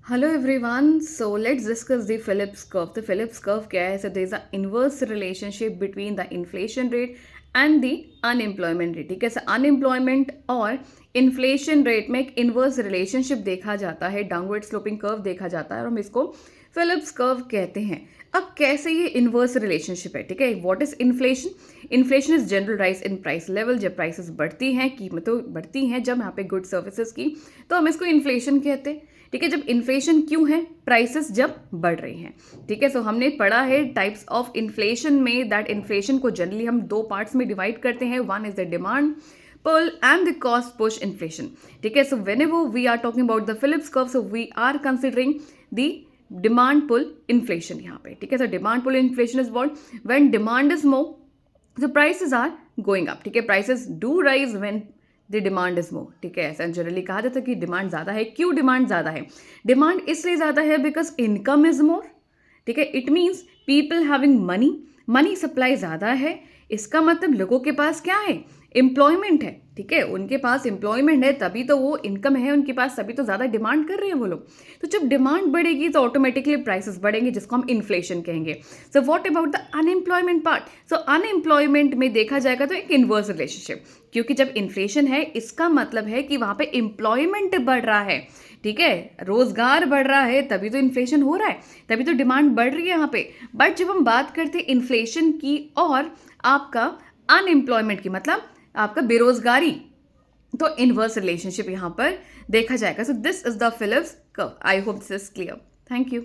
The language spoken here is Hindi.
Hello everyone. So let's discuss the Phillips curve. The Phillips curve क्या है? So there is an inverse relationship between the inflation rate and the unemployment rate. ठीक है, so unemployment और inflation rate में एक inverse relationship देखा जाता है, downward sloping curve देखा जाता है और हम इसको Phillips curve कहते हैं. अब कैसे ये इन्वर्स रिलेशनशिप है? ठीक है, what is inflation? Inflation is general rise in price level. जब प्राइसेस बढ़ती हैं, कीमतें बढ़ती हैं जब यहाँ पे गुड सर्विसेज की, तो हम इसको इन्फ्लेशन कहते हैं. ठीक है, जब इन्फ्लेशन क्यों है? प्राइसेस जब बढ़ रही हैं. ठीक है, सो हमने पढ़ा है टाइप्स ऑफ इन्फ्लेशन में, दैट इन्फ्लेशन को जनरली हम दो पार्ट्स में डिवाइड करते हैं. One is the demand pull and the cost push inflation. ठीक है, so whenever we are talking about the Phillips curve, so we are considering the demand pull inflation यहाँ पे. ठीक है, so demand pull inflation is what? When demand is more, the prices are going up. ठीक है, prices do rise when the demand is more. ठीक है, ऐसा जनरली कहा जाता है कि डिमांड ज़्यादा है. क्यों डिमांड ज़्यादा है? डिमांड इसलिए ज़्यादा है बिकॉज इनकम इज मोर. ठीक है, it means people having money. Money supply ज़्यादा है, इसका मतलब लोगों के पास क्या है? एम्प्लॉयमेंट है. ठीक है, उनके पास एम्प्लॉयमेंट है तभी तो वो इनकम है उनके पास, तभी तो ज़्यादा डिमांड कर रहे हैं वो लोग. तो जब डिमांड बढ़ेगी तो ऑटोमेटिकली प्राइसेस बढ़ेंगे, जिसको हम इन्फ्लेशन कहेंगे. So what about the unemployment part? So unemployment में देखा जाएगा तो एक इन्वर्स रिलेशनशिप, क्योंकि जब इन्फ्लेशन है इसका मतलब है कि वहाँ पे एम्प्लॉयमेंट बढ़ रहा है. ठीक है, रोजगार बढ़ रहा है तभी तो इन्फ्लेशन हो रहा है, तभी तो डिमांड बढ़ रही है यहाँ पे. बट जब हम बात करते हैं इन्फ्लेशन की और आपका अनएम्प्लॉयमेंट की, मतलब आपका बेरोजगारी, तो इनवर्स रिलेशनशिप यहाँ पर देखा जाएगा. So this is the Phillips curve. I hope this is clear. Thank you.